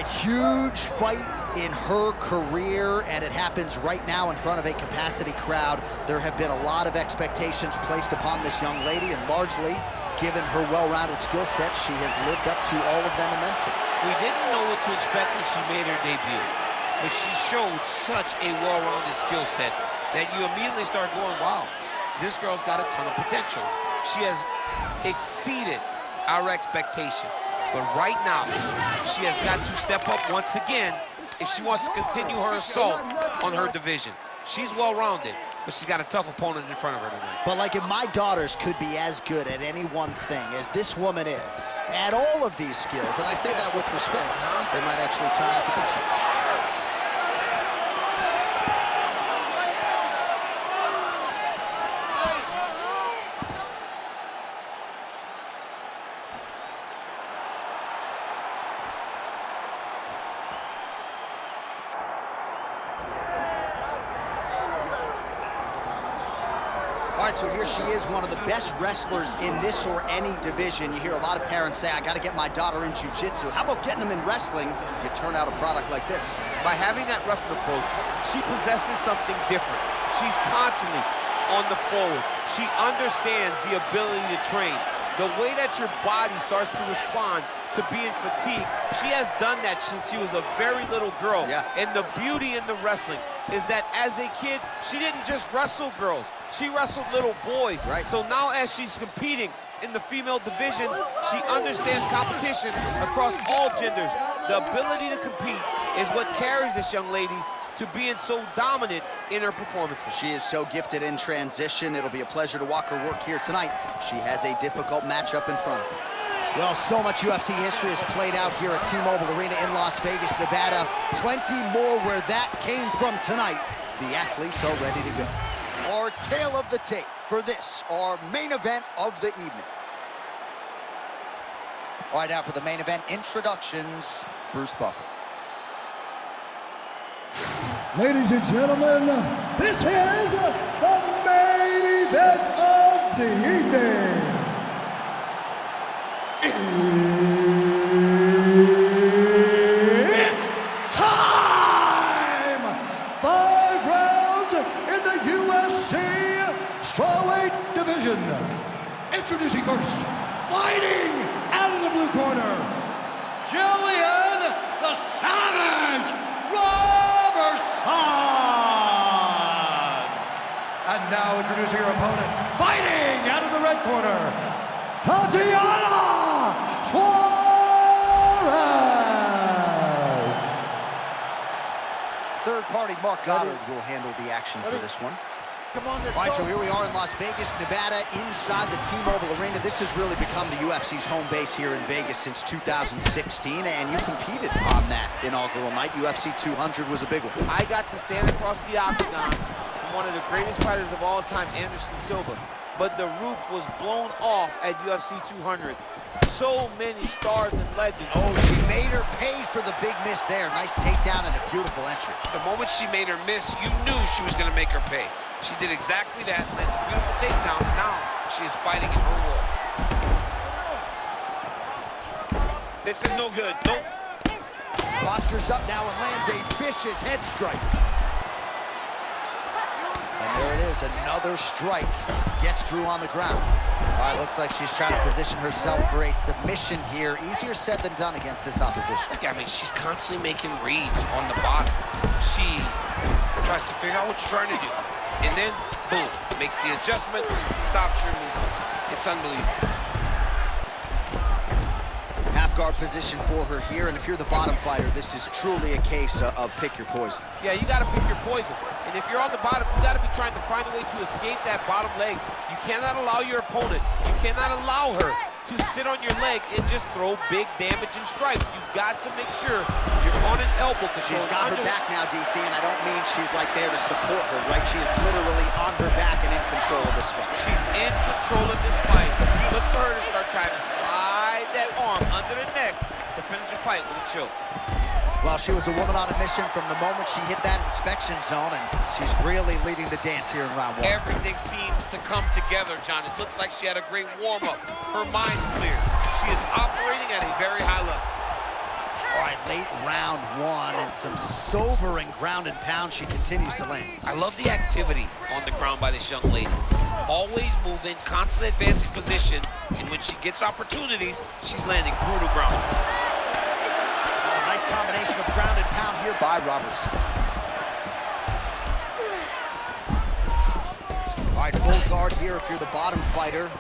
right, huge fight in her career, and it happens right now in front of a capacity crowd. There have been a lot of expectations placed upon this young lady, and largely, given her well-rounded skill set, she has lived up to all of them immensely. We didn't know what to expect when she made her debut, but she showed such a well-rounded skill set that you immediately start going, wow, this girl's got a ton of potential. She has exceeded our expectation. But right now, she has got to step up once again if she wants to continue her assault on her division. She's well-rounded, but she's got a tough opponent in front of her tonight. But like, if my daughters could be as good at any one thing as this woman is, at all of these skills, and I say that with respect, they might actually turn out to be something. All right, so here she is, one of the best wrestlers in this or any division. You hear a lot of parents say, I got to get my daughter in jiu-jitsu. How about getting them in wrestling? You turn out a product like this. By having that wrestling approach, she possesses something different. She's constantly on the forward. She understands the ability to train. The way that your body starts to respond to being fatigued, she has done that since she was a very little girl. Yeah. And the beauty in the wrestling is that as a kid, she didn't just wrestle girls. She wrestled little boys. Right. So now as she's competing in the female divisions, she understands competition across all genders. The ability to compete is what carries this young lady to being so dominant in her performances. She is so gifted in transition. It'll be a pleasure to watch her work here tonight. She has a difficult matchup in front of her. Well, so much UFC history has played out here at T-Mobile Arena in Las Vegas, Nevada. Plenty more where that came from tonight. The athletes are ready to go. Our tale of the tape for this, our main event of the evening. All right, now for the main event introductions, Bruce Buffer. Ladies and gentlemen, this is the main event of the evening. It's time! 5 rounds in the UFC strawweight division. Introducing first, fighting out of the blue corner, Gillian the Savage Robertson! And now introducing her opponent, fighting out of the red corner, Tatiana Suarez! Third party Mark Goddard will handle the action for this one. Come on, All right, so here we are in Las Vegas, Nevada, inside the T-Mobile Arena. This has really become the UFC's home base here in Vegas since 2016, and you competed on that inaugural night. UFC 200 was a big one. I got to stand across the octagon from one of the greatest fighters of all time, Anderson Silva. But the roof was blown off at UFC 200. So many stars and legends. Oh, she made her pay for the big miss there. Nice takedown and a beautiful entry. The moment she made her miss, you knew she was going to make her pay. She did exactly that, and that's a beautiful takedown, and now she is fighting in her world. This is no good. Nope. Postures up now and lands a vicious head strike. And there it is, another strike. Gets through on the ground. All right, looks like she's trying to position herself for a submission here. Easier said than done against this opposition. Yeah, I mean, she's constantly making reads on the bottom. She tries to figure out what she's trying to do. And then, boom, makes the adjustment, stops your movement. It's unbelievable. Half guard position for her here, and if you're the bottom fighter, this is truly a case of pick your poison. Yeah, you got to pick your poison. And if you're on the bottom, you got to be trying to find a way to escape that bottom leg. You cannot allow your opponent, you cannot allow her to sit on your leg and just throw big damaging strikes. You got to make sure you're on an elbow control. She's got her back now, DC, and I don't mean she's like there to support her, right? She is literally on her back and in control of this fight. She's in control of this fight. Look for her to start trying to slide that arm under the neck to finish the fight with a choke. Well, she was a woman on a mission from the moment she hit that inspection zone, and she's really leading the dance here in round one. Everything seems to come together, John. It looks like she had a great warm-up. Her mind's clear. She is operating at a very high level. All right, right, late round one, and some sobering ground and pound she continues to land. I love the activity on the ground by this young lady. Always moving, constantly advancing position, and when she gets opportunities, she's landing brutal ground. Oh, nice combination of ground and pound here by Robertson. All right, full guard here if you're the bottom fighter.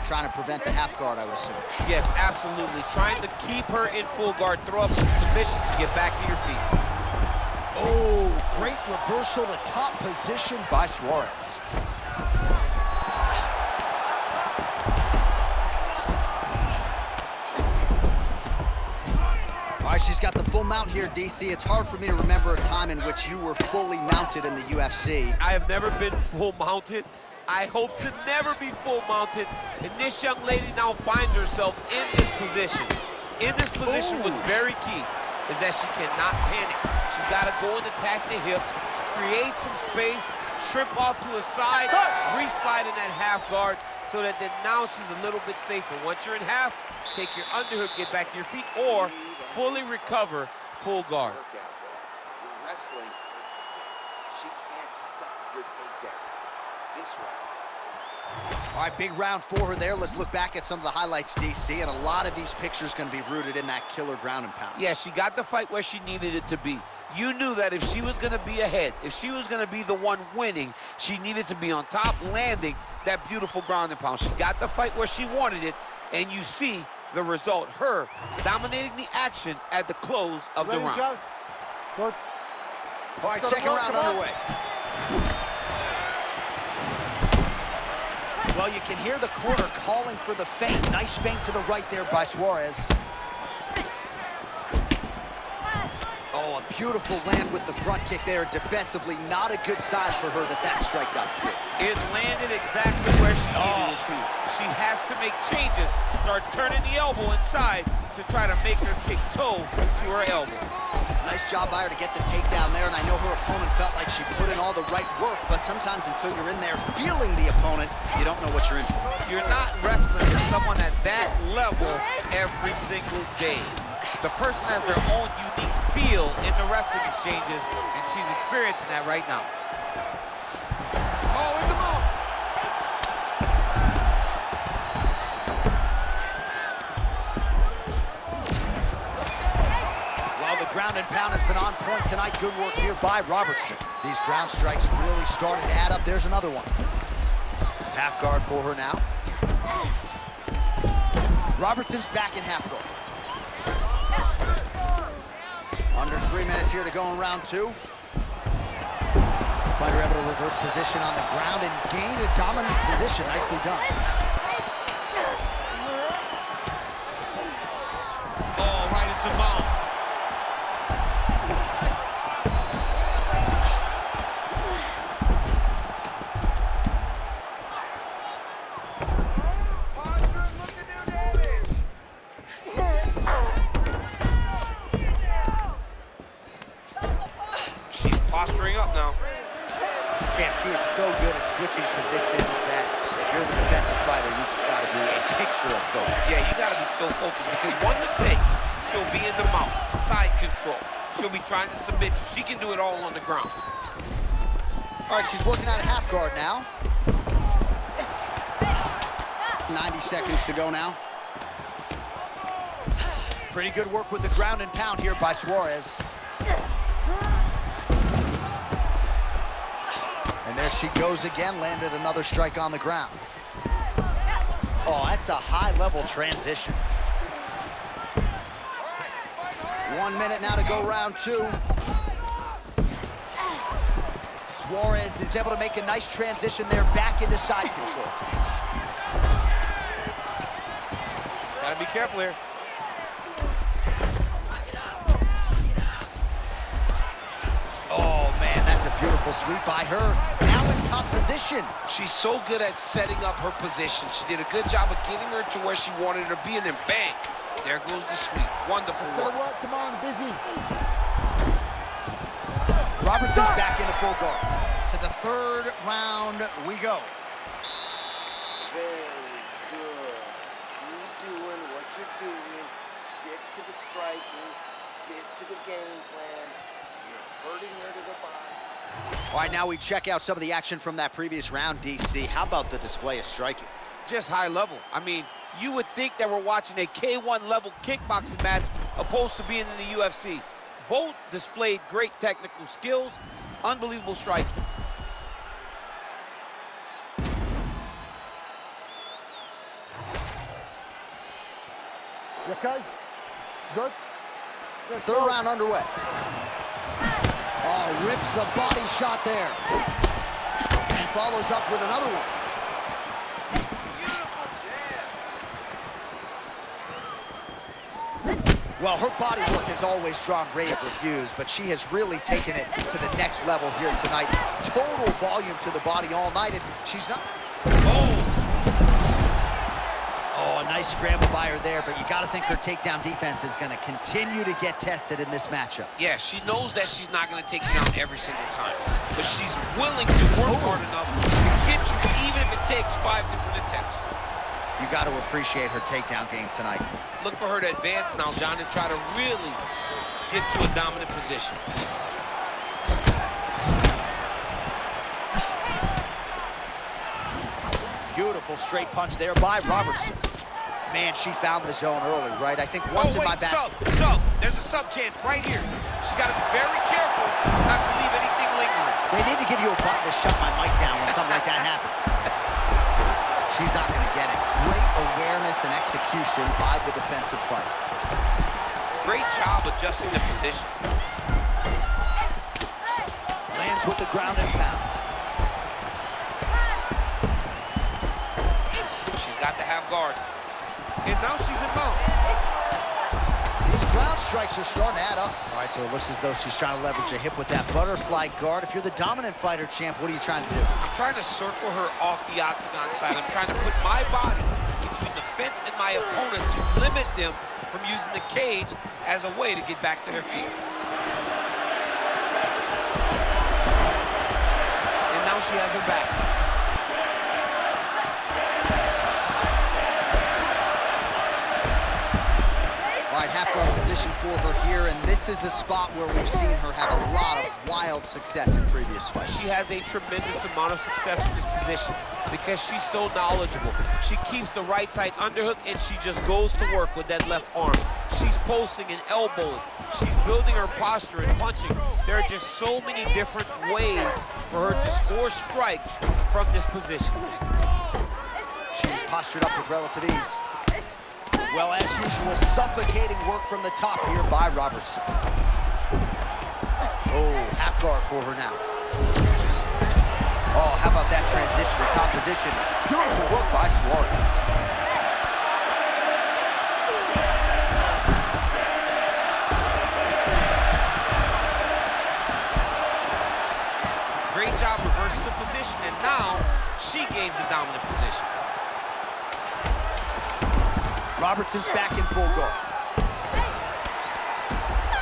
Trying to prevent the half guard, I would assume. Yes, absolutely. Trying to keep her in full guard, throw up some submission to get back to your feet. Oh, great reversal to top position by Suarez. All right, she's got the full mount here, DC. It's hard for me to remember a time in which you were fully mounted in the UFC. I have never been full mounted. I hope to never be full mounted. And this young lady now finds herself in this position. In this position, what's very key is that she cannot panic. She's got to go and attack the hips, create some space, shrimp off to a side, re-slide in that half guard so that then now she's a little bit safer. Once you're in half, take your underhook, get back to your feet, or fully recover, full guard. Your wrestling is sick. She can't stop your takedowns. This round. All right, big round for her there. Let's look back at some of the highlights, DC, and a lot of these pictures going to be rooted in that killer ground and pound. Yeah, she got the fight where she needed it to be. You knew that if she was going to be ahead, if she was going to be the one winning, she needed to be on top, landing that beautiful ground and pound. She got the fight where she wanted it, and you see the result, her dominating the action at the close of the round. All right, second round underway. Well, you can hear the corner calling for the feint. Nice feint to the right there by Suarez. Oh, a beautiful land with the front kick there. Defensively, not a good sign for her that strike got through. It landed exactly where she needed it to. She has to make changes, start turning the elbow inside to try to make her kick toe to her elbow. Nice job by her to get the takedown there, and I know her opponent felt like she put in all the right work, but sometimes until you're in there feeling the opponent, you don't know what you're in for. You're not wrestling with someone at that level every single day. The person has their own unique feel in the wrestling exchanges, and she's experiencing that right now. Oh, in the move. Well, the ground and pound has been on point tonight. Good work here by Robertson. These ground strikes really starting to add up. There's another one. Half guard for her now. Robertson's back in half guard. Under 3 minutes here to go in round two. Fighter able to reverse position on the ground and gain a dominant position. Nicely done. Oh, right into mount. Posturing up now. Champ, she is so good at switching positions that if you're the defensive fighter, you just got to be a picture of focus. Yeah, you got to be so focused because one mistake, she'll be in the mouth, side control. She'll be trying to submit you. She can do it all on the ground. All right, she's working out a half guard now. 90 seconds to go now. Pretty good work with the ground and pound here by Suarez. And there she goes again, landed another strike on the ground. Oh, that's a high-level transition. 1 minute now to go round two. Suarez is able to make a nice transition there, back into side control. Gotta be careful here. Oh, man, that's a beautiful sweep by her. Now in top position. She's so good at setting up her position. She did a good job of getting her to where she wanted her to be, and then bang, there goes the sweep. Wonderful work. Come on, busy. Robertson's back into full guard. To the third round we go. Very good. Keep doing what you're doing. Stick to the striking, stick to the game plan. You're hurting her to the body. All right, now we check out some of the action from that previous round, DC. How about the display of striking? Just high level. I mean, you would think that we're watching a K1 level kickboxing match opposed to being in the UFC. Both displayed great technical skills, unbelievable striking. You okay? Good? Third round underway. Oh, rips the body shot there. And follows up with another one. Well, her body work has always drawn rave reviews, but she has really taken it to the next level here tonight. Total volume to the body all night, and she's not... Oh, a nice scramble by her there, but you got to think her takedown defense is going to continue to get tested in this matchup. Yeah, she knows that she's not going to take you down every single time, but she's willing to work hard enough to get you, even if it takes 5 different attempts. You got to appreciate her takedown game tonight. Look for her to advance now, John, and try to really get to a dominant position. Beautiful straight punch there by Robertson. Man, she found the zone early, right? I think once in my basket. Sub. There's a sub chance right here. She's got to be very careful not to leave anything lingering. They need to give you a button to shut my mic down when something like that happens. She's not going to get it. Great awareness and execution by the defensive fighter. Great job adjusting the position. Lands with the ground and pound. She's got to have guard. And now she's in mount. These ground strikes are starting to add up. All right, so it looks as though she's trying to leverage a hip with that butterfly guard. If you're the dominant fighter, champ, what are you trying to do? I'm trying to circle her off the octagon side. I'm trying to put my body between the fence and my opponent to limit them from using the cage as a way to get back to their feet. And now she has her back. All right, half guard position for her here, and this is a spot where we've seen her have a lot of wild success in previous fights. She has a tremendous amount of success in this position because she's so knowledgeable. She keeps the right side underhook, and she just goes to work with that left arm. She's posting and elbowing. She's building her posture and punching. There are just so many different ways for her to score strikes from this position. She's postured up with relative ease. Well, as usual, suffocating work from the top here by Robertson. Oh, half guard for her now. Oh, how about that transition to top position? Beautiful work by Suarez. Great job reversing the position, and now she gains the dominant position. Robertson's back in full guard.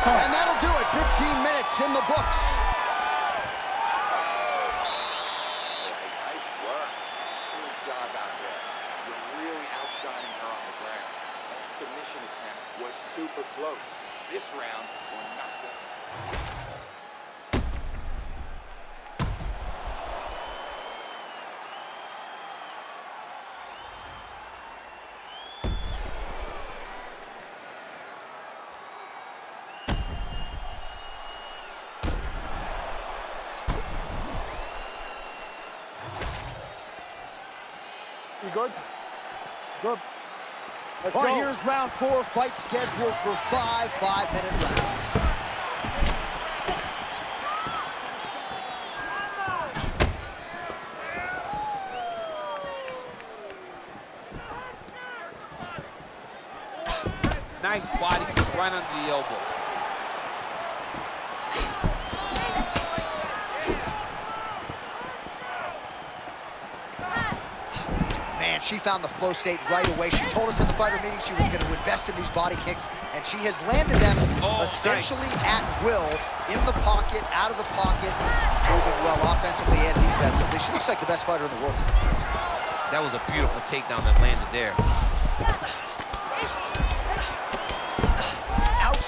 And that'll do it. 15 minutes in the books. Nice work. Excellent job out there. You're really outshining her on the ground. That submission attempt was super close. This round, we're not going. You good? Good. Let's All right, go. here's round 4, fight scheduled for 5 5-minute rounds. Nice body kick right under the elbow. Man, she found the flow state right away. She told us in the fighter meeting she was going to invest in these body kicks, and she has landed them essentially at will, in the pocket, out of the pocket, moving well offensively and defensively. She looks like the best fighter in the world today. That was a beautiful takedown that landed there.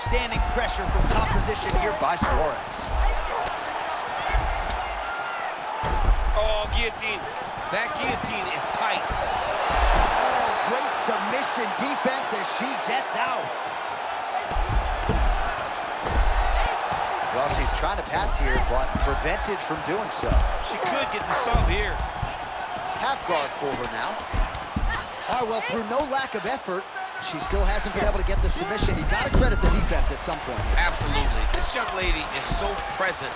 Outstanding pressure from top position here by Suarez. Oh, guillotine. That guillotine is tight. Oh, great submission defense as she gets out. Well, she's trying to pass here, but prevented from doing so. She could get the sub here. Half guard for her now. All right, well, through no lack of effort, she still hasn't been able to get the submission. You got to credit the defense at some point. Absolutely. This young lady is so present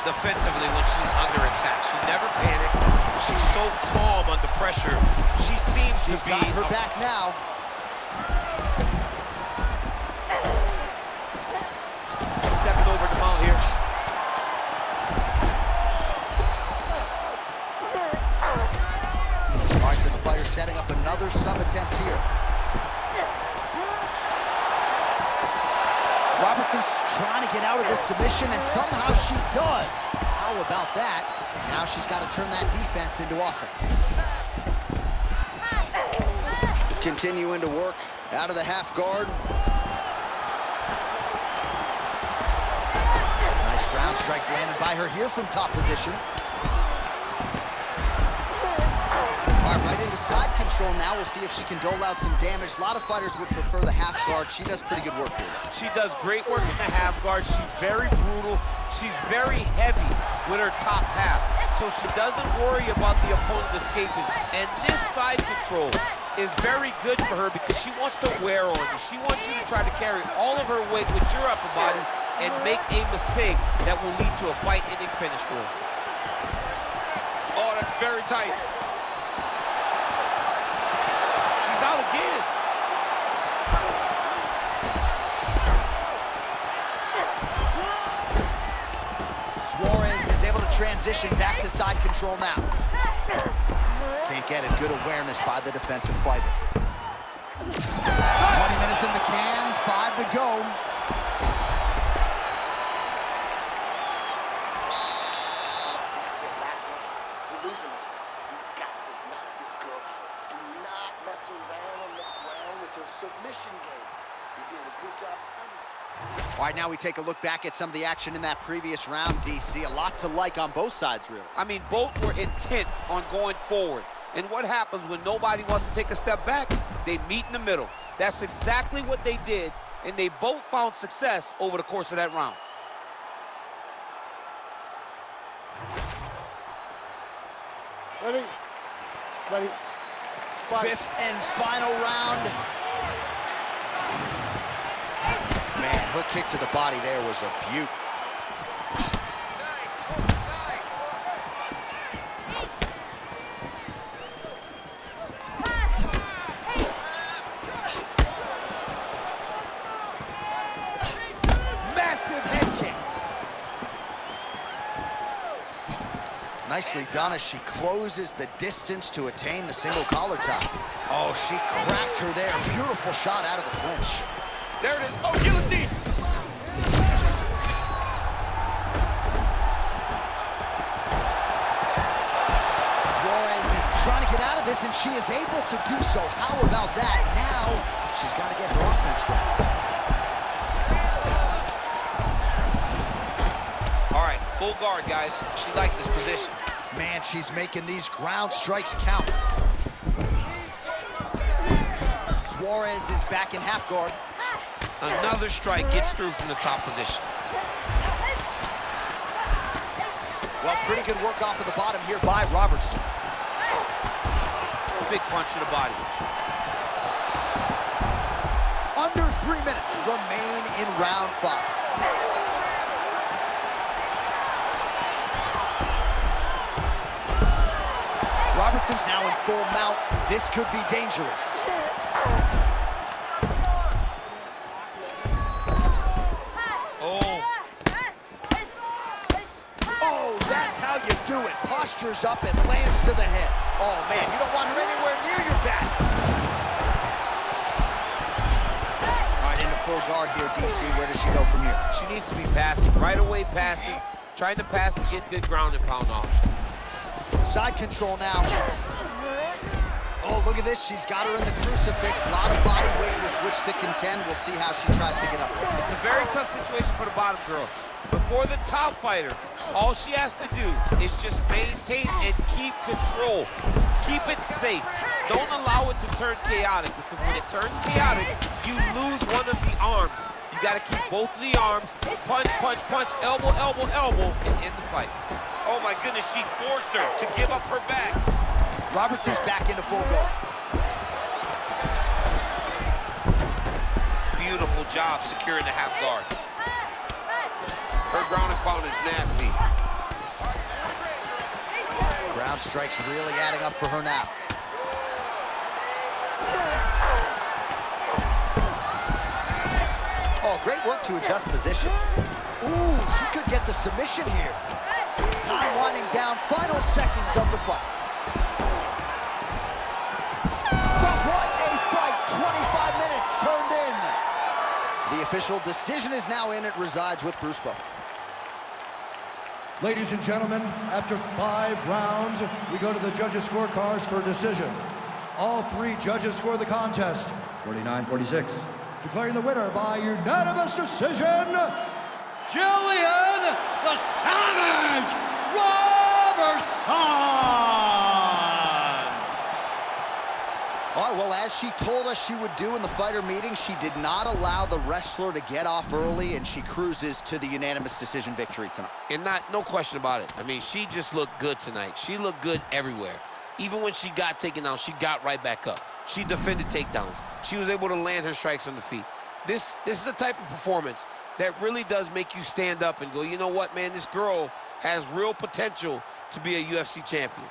defensively when she's under attack. She never panics. She's so calm under pressure. She seems to be... She's got her back now. Stepping over the mount here. All right, so the fighter setting up another sub attempt here. Robertson's trying to get out of this submission, and somehow she does. How about that? Now she's got to turn that defense into offense. Continuing to work out of the half guard. Nice ground strikes landed by her here from top position. All right, right into side control now. We'll see if she can dole out some damage. A lot of fighters would prefer the half guard. She does pretty good work here. She does great work in the half guard. She's very brutal. She's very heavy with her top half. So she doesn't worry about the opponent escaping. And this side control is very good for her because she wants to wear on you. She wants you to try to carry all of her weight with your upper body and make a mistake that will lead to a fight-ending finish for her. Oh, that's very tight. She's out again. Suarez is able to transition back to side control now. Can't get it. Good awareness by the defensive fighter. 20 minutes in the can, 5 to go. This is it, last round. You're losing this fight. You got to knock this girl out. Do not mess around on the ground with your submission game. You're doing a good job defending. All right, now we take a look back at some of the action in that previous round, DC. A lot to like on both sides, really. I mean, both were intent on going forward. And what happens when nobody wants to take a step back? They meet in the middle. That's exactly what they did, and they both found success over the course of that round. Ready? Ready? Fight. Fifth and final round. Man, her kick to the body there was a beaut. Massive head kick. Nicely done as she closes the distance to attain the single collar tie. Oh, she cracked her there. Beautiful shot out of the clinch. There it is. Oh, guillotine. Suarez is trying to get out of this, and she is able to do so. How about that? Now she's got to get her offense going. All right, full guard, guys. She likes this position. Man, she's making these ground strikes count. Suarez is back in half guard. Another strike gets through from the top position. Well, pretty good work off of the bottom here by Robertson. Big punch to the body. Under 3 minutes remain in round 5. Robertson's now in full mount. This could be dangerous. Oh, that's how you do it. Postures up and lands to the head. Oh, man, you don't want her anywhere near your back. All right, into full guard here, DC. Where does she go from here? She needs to be passing, right away passing, trying to pass to get good ground and pound off. Side control now. Oh, look at this. She's got her in the crucifix. A lot of body weight with which to contend. We'll see how she tries to get up. It's a very tough situation for the bottom girl. Before the top fighter, all she has to do is just maintain and keep control. Keep it safe. Don't allow it to turn chaotic, because when it turns chaotic, you lose one of the arms. You got to keep both of the arms. Punch, punch, punch, elbow, elbow, elbow, and end the fight. Oh my goodness, she forced her to give up her back. Robertson's back into full guard. Beautiful job securing the half guard. Her ground and pound is nasty. Ground strikes really adding up for her now. Oh, great work to adjust position. Ooh, she could get the submission here. Time winding down, final seconds of the fight. But what a fight, 25 minutes turned in. The official decision is now in. It resides with Bruce Buffer. Ladies and gentlemen, after 5 rounds, we go to the judges' scorecards for a decision. All 3 judges score the contest, 49-46. Declaring the winner by unanimous decision, Gillian the Savage Robertson! All right, well, as she told us she would do in the fighter meeting, she did not allow the wrestler to get off early, and she cruises to the unanimous decision victory tonight. And no question about it. I mean, she just looked good tonight. She looked good everywhere. Even when she got taken down, she got right back up. She defended takedowns. She was able to land her strikes on the feet. This is the type of performance that really does make you stand up and go, you know what, man, this girl has real potential to be a UFC champion.